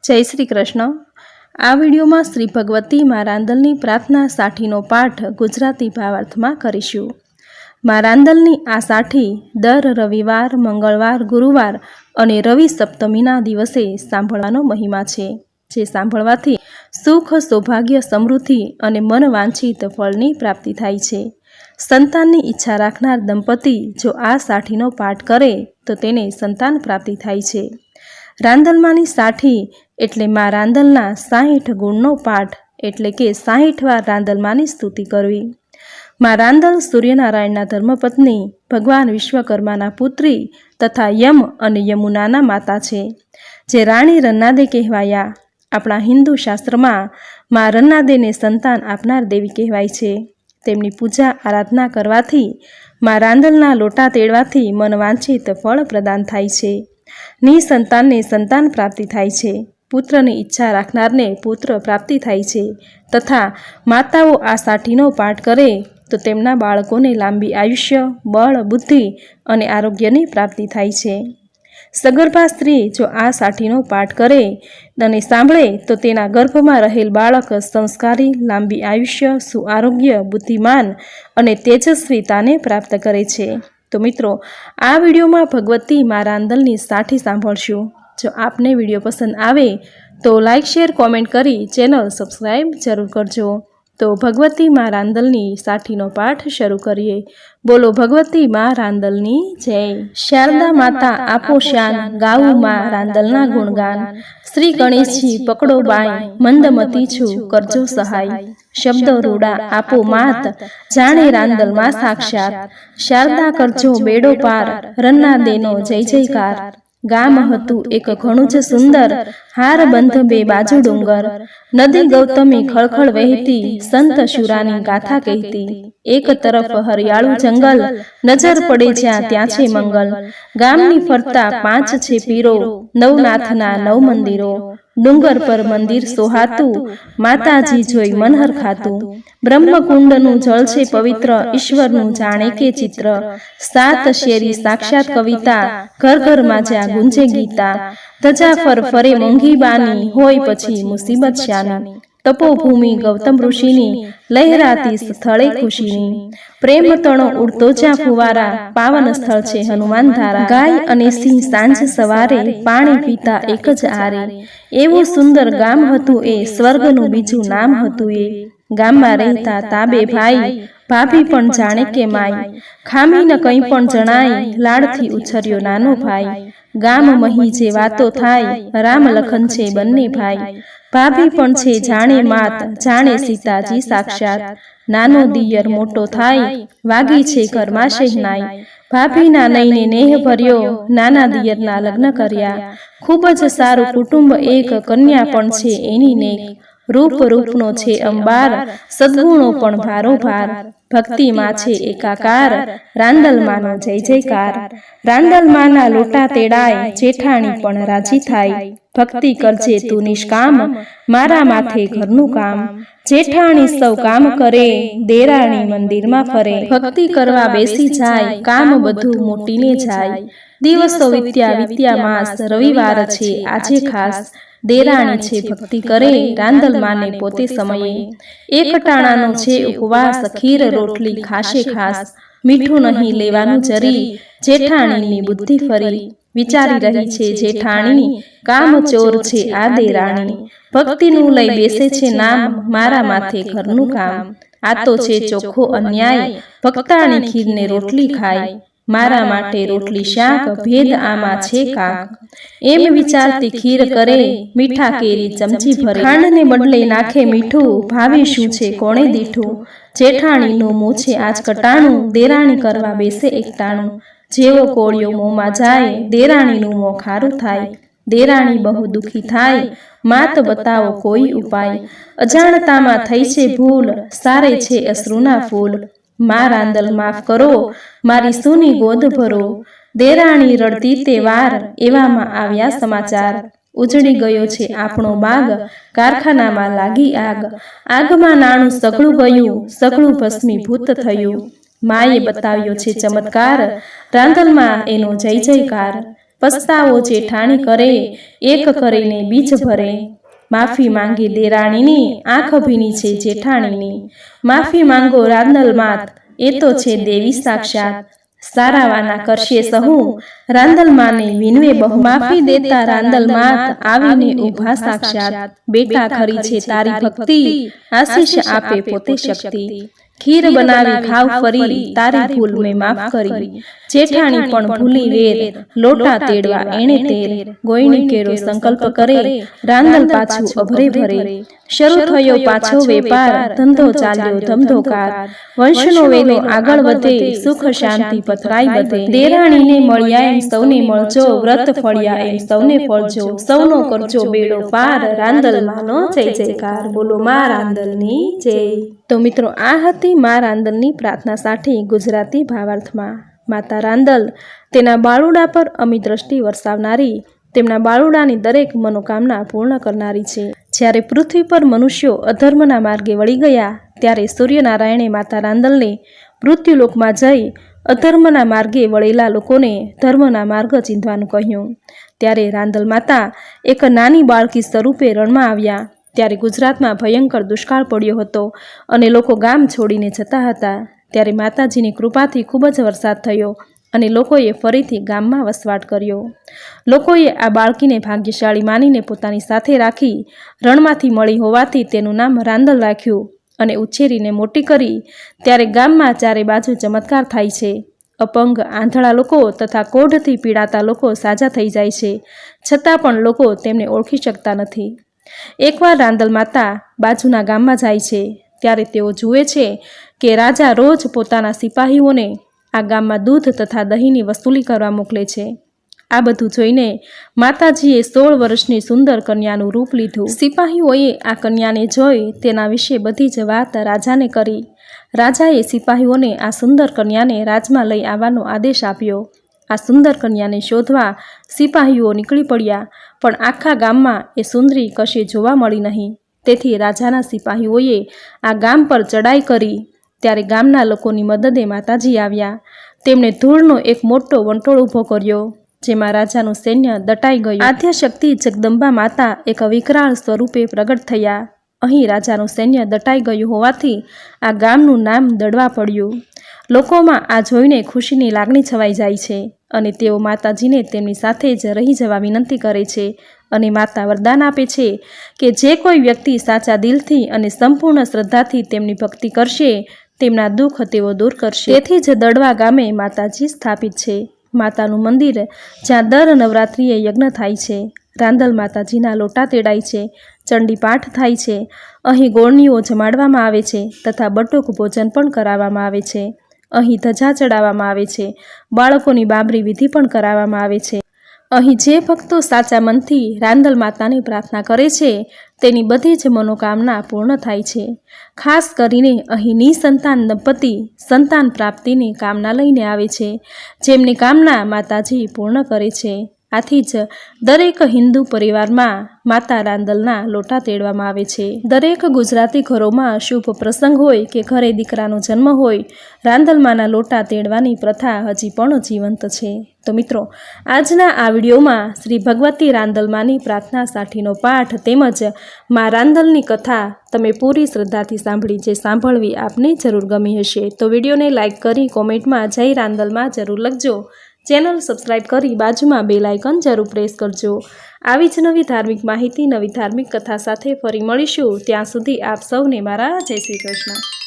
जय श्री कृष्ण। आ विडियो में श्री भगवती मां रांदलनी प्रार्थना साठीनो पाठ गुजराती भावार्थ में करीशुं। मां रांदलनी आ साठी दर रविवार, मंगलवार, गुरुवार अने रवि सप्तमीना दिवसे सांभळવાનો महिमा छे, जे सांभळवाथी सुख, सौभाग्य, समृद्धि अने मन वांछित फलनी प्राप्ति थाय छे। संताननी इच्छा राखनार दंपती जो आ साठीनो पाठ करे तो तेने संतान प्राप्ति थाय छे। रांदलमानी साठी एटले मां रांदलना 60 गुणनो पाठ एटले के 60 वार रांदलमानी स्तुति करवी। मां रांदल सूर्यनारायणना धर्मपत्नी, भगवान विश्वकर्माना पुत्री तथा यम अने यमुनाना माता छे, जे राणी रन्नादे कहेवाया। अपना हिंदू शास्त्र में मां रन्नादे ने संतान आपनार देवी कहेवाय छे। तेमनी पूजा आराधना करवाथी मां रांदलना लोटा तेड़वाथी मन वांछित फल प्रदान थाय छे। निसंतान ने संतान प्राप्ति थाय छे। पुत्र की इच्छा राखनार ने पुत्र प्राप्ति थाय छे तथा माताओ आ साठीनो पाठ करे तो तेमना बाळकोने लांबी आयुष्य, बळ, बुद्धि अने आरोग्यनी प्राप्ति थाय छे। सगर्भा स्त्री जो आ साठीनो पाठ करे अने सांभळे तो तेना गर्भमां रहेल बाळक संस्कारी, लांबी आयुष्य, सुआरोग्य, बुद्धिमान अने तेजस्वीताने प्राप्त करे छे। तो मित्रों, आ विडियो में भगवती मां रांदलनी साठी सांभळशुं। जो आपने विडियो पसंद आवे तो लाइक, शेर, कॉमेंट करी चेनल सब्सक्राइब जरूर करजो। तो भगवती मां रांदलनी साठीनो पाठ शुरू करिए। बोलो भगवती मां रांदलनी जय। शारदा माता आपो शान, गावू मां रांदलना गुणगान। श्री गणेश जी पकड़ो बाई, मंदमती छू करजो सहाय। शब्द रूड़ा आपो मात, जाने रांदल मां साक्षात। शारदा करजो बेड़ो पार, रन्ना देनो जय जयकार। गाम हतु एक घणुं ज सुंदर, हार बंध बे बाजू डूंगर। नदी गौतमी खळखळ वहेती, संत शुरानी गाथा कहती। एक तरफ हरियाळू जंगल, नजर पड़े ज्यां त्यां छे मंगल। गामनी फरता 5 छे पीरो, नवनाथना 9 मंदिरो। डूंगर पर मंदिर सोहातु, माताजी जोई मन हरखातु। ब्रह्मकुंडनु जल छे पवित्र, ईश्वरनु जाणे के चित्र। 7 शेरी साक्षात कविता, घर घर में ज्यां गुंजे गीता। धजा फर फरे मोंघी बानी, होय पछी मुसीबत शानी। तपोभूमि गौतम ऋषिनी, लहराती स्थळे खुशीनी। प्रेम तणो उड़तो ज्यां फुवारा, पावन स्थळ छे हनुमान धारा। गाय अने सिंह सांज सवारे, पाणी पीता एक ज आरे। एवुं सुंदर गाम हतुं ए, स्वर्गनुं बीजुं नाम हतुं ए। गाममां रहेता ताबे भाई, भाभी पण जाणे के माई। खामी न कई पण जणाय, लाडथी उछर्यो नानो भाई। गाम मही जे वातो थाय, राम लखन छे बंने भाई। भाभी पण छे जाणे मात, जाणे सीताजी साक्षात। नानो दियर मोटो थाय, वागी छे घरमां शहनाई। भाभीना नैने नेह भर्यो, नाना दियરના લગ્ન કર્યા। खूब ज सारू कुटुंब एक, कन्या पण छे एनी नेक। रूप रूपनो छे अंबार, सद्गुणो पण भारोभार। भक्ति मां छे एकाकार, रांदल मानो जय जयकार। रांदल माना लोटा तेड़ाय, जेठाणी पण राजी थाय। भक्ति करजे तू निष्काम, मारा माथे घरनु काम। जेठाणी सौ काम करे, देराणी मंदिर में फरे। भक्ति करवा बेसी जाय, काम बधु मोटीने जाय। दिवसो वित्या वित्या मास, रविवार छे आजे खास। देराणी छे भक्ति करे, रांदल माने पोते समये। एक टाणानो छे उपवास, खीर रोटली खाशे खास। मीठू नहीं लेवानुं जरी, जेठाणीनी बुद्धि फरी। विचारी रही छे जेठाणी, काम चोर छे आ देराणी। भक्तिनुं लई बेसे छे नाम, मारा माथे घरनुं काम। आ तो छे चोखो अन्याय, भक्ताणी खीर ने रोटली खाय। मारा माटे रोटली शाक, भेद आमा छे काक। एम विचारती खीर करे, मीठा केरी चमची भरे। खांड ने बदले नाखे मीठू, भावी शुं छे कोणे दीठू। जेठाणीनुं मों छे आज कटाणुं, देराणी करवा बेसे एकटाणुं। जेवो कोळियो मोंमां जाय, देराणीनुं मों खारुं थाय। देराणी बहु दुखी थाय, मात बतावो कोई उपाय। अजाणतामां थई छे भूल, सारे छे अश्रुना फूल। मां रांदल माफ करो, मारी सूनी गोद भरो। देराणी रड़ती ते वार, एवामां आव्या समाचार। उजड़ी गयो छे आपणो बाग, कारखानामां लागी आग। આગમાં નાણું સગળું ગયું, સગળું ભસ્મીભૂત થયું। માએ બતાવ્યો છે ચમત્કાર, રાંદલમાં એનો જય જયકાર। પસ્તાવો જેઠાણી કરે, એક કરીને બીજ ભરે. માફી માંગી દેરાણીની, આંખ ભીની છે જેઠાણીની. માફી માંગો રાંદલ માત, એ તો છે દેવી સાક્ષાત. સારાવાના કરશે સહુ, રાંદલ માને વિનવે બહુ. માફી દેતા રાંદલ માત, આવીને ઊભા સાક્ષાત. બેટા ખરી છે તારી ભક્તિ, આશીષ આપે પોતે શક્તિ. ખીર બનાવી ખાવ ફરી, તારી ભૂલ મેં માફ કરી. જેઠાણી પણ ભૂલી વેર, લોટા તેડવા એણે તેર. ગોયણી કેરો સંકલ્પ કરે, રાંદલ પાછું અભરે ભરે. શરૂ થયો પાછો વેપાર, ધંધો ચાલ્યો ધમધોકાર. વંશનો વેલો આગળ વધે, સુખ શાંતિ પથરાઈ બધે. દેરાણીને મળ્યા એમ સૌને મળજો, વ્રત ફળ્યા એમ સૌને ફળજો. સૌનો કરજો બેડો પાર, રાંદલ માનો જય જયકાર. બોલો મા રાંદલની જય. તો મિત્રો, આ હતી મા રાંદલની પ્રાર્થના સાઠી ગુજરાતી ભાવાર્થમાં. માતા રાંદલ તેના બાળુડા પર અમી દ્રષ્ટિ વરસાવનારી, તેમના બાળુડાની દરેક મનોકામના પૂર્ણ કરનારી છે. જ્યારે પૃથ્વી પર મનુષ્યો અધર્મના માર્ગે વળી ગયા, ત્યારે સૂર્યનારાયણે માતા રાંદલને મૃત્યુલોકમાં જઈ અધર્મના માર્ગે વળેલા લોકોને ધર્મના માર્ગ ચીંધવાનું કહ્યું. ત્યારે રાંદલ માતા એક નાની બાળકી સ્વરૂપે રણમાં આવ્યા. ત્યારે ગુજરાતમાં ભયંકર દુષ્કાળ પડ્યો હતો અને લોકો ગામ છોડીને જતા હતા. ત્યારે માતાજીની કૃપાથી ખૂબ જ વરસાદ થયો અને લોકોએ ફરીથી ગામમાં વસવાટ કર્યો. લોકોએ આ બાળકીને ભાગ્યશાળી માનીને પોતાની સાથે રાખી રણમાંથી મળી હોવાથી તેનું નામ રાંદલ રાખ્યું અને ઉછેરીને મોટી કરી. ત્યારે ગામમાં ચારે બાજુ ચમત્કાર થાય છે. અપંગ, આંધળા લોકો તથા કોઢથી પીડાતા લોકો સાજા થઈ જાય છે, છતાં પણ લોકો તેમને ઓળખી શકતા નથી. એકવાર રાંદલ માતા બાજુના ગામમાં જાય છે. ત્યારે તેઓ જુએ છે કે રાજા રોજ પોતાના સિપાહીઓને આ ગામમાં દૂધ તથા દહીંની વસૂલી કરવા મોકલે છે. આ બધું જોઈને માતાજીએ 16 વર્ષની સુંદર કન્યાનું રૂપ લીધું. સિપાહીઓએ આ કન્યાને જોઈ તેના વિશે બધી જ વાત રાજાને કરી. રાજાએ સિપાહીઓને આ સુંદર કન્યાને રાજમાં લઈ આવવાનો આદેશ આપ્યો. આ સુંદર કન્યાને શોધવા સિપાહીઓ નીકળી પડ્યા, પણ આખા ગામમાં એ સુંદરી કશે જોવા મળી નહીં. તેથી રાજાના સિપાહીઓએ આ ગામ પર ચડાઈ કરી. ત્યારે ગામના લોકોની મદદે માતાજી આવ્યા. તેમણે ધૂળનો એક મોટો વંટોળ ઊભો કર્યો, જેમાં રાજાનું સૈન્ય દટાઈ ગયું. આદ્યશક્તિ જગદંબા માતા એક વિકરાળ સ્વરૂપે પ્રગટ થયા. અહીં રાજાનું સૈન્ય દટાઈ ગયું હોવાથી આ ગામનું નામ દડવા પડ્યું. લોકોમાં આ જોઈને ખુશીની લાગણી છવાઈ જાય છે અને તેઓ માતાજીને તેમની સાથે જ રહી જવા વિનંતી કરે છે. અને માતા વરદાન આપે છે કે જે કોઈ વ્યક્તિ સાચા દિલથી અને સંપૂર્ણ શ્રદ્ધાથી તેમની ભક્તિ કરશે, તેમના દુઃખ તેઓ દૂર કરશે. તેથી જ દડવા ગામે માતાજી સ્થાપિત છે. માતાનું મંદિર જ્યાં દર નવરાત્રિએ યજ્ઞ થાય છે. રાંદલ માતાજીના લોટા તેડાય છે, ચંડી પાઠ થાય છે. અહીં ગોળણીઓ જમાડવામાં આવે છે તથા બટુક ભોજન પણ કરાવવામાં આવે છે. અહીં ધજા ચડાવવામાં આવે છે. બાળકોની બાબરી વિધિ પણ કરાવવામાં આવે છે. અહીં જે ભક્તો સાચા મનથી રાંદલ માતાની પ્રાર્થના કરે છે, તેની બધી જ મનોકામના પૂર્ણ થાય છે. ખાસ કરીને અહીં નિસંતાન દંપતી સંતાન પ્રાપ્તિની કામના લઈને આવે છે, જેમની કામના માતાજી પૂર્ણ કરે છે. આથી જ દરેક હિન્દુ પરિવારમાં માતા રાંદલના લોટા તેડવામાં આવે છે. દરેક ગુજરાતી ઘરોમાં શુભ પ્રસંગ હોય કે ઘરે દીકરાનો જન્મ હોય, રાંદલમાના લોટા તેડવાની પ્રથા હજી પણ જીવંત છે. તો મિત્રો, આજના આ વિડીયોમાં શ્રી ભગવતી રાંદલમાની પ્રાર્થના સાઠીનો પાઠ તેમજ મા રાંદલની કથા તમે પૂરી શ્રદ્ધાથી સાંભળી. જે સાંભળવી આપને જરૂર ગમી હશે તો વિડીયોને લાઇક કરી કોમેન્ટમાં જય રાંદલમાં જરૂર લખજો. ચેનલ સબસ્ક્રાઇબ કરી બાજુમાં બેલ આઇકન જરૂર પ્રેસ કરજો. આવી જ નવી ધાર્મિક માહિતી, નવી ધાર્મિક કથા સાથે ફરી મળીશું. ત્યાં સુધી આપ સૌને મારા જય શ્રી કૃષ્ણ.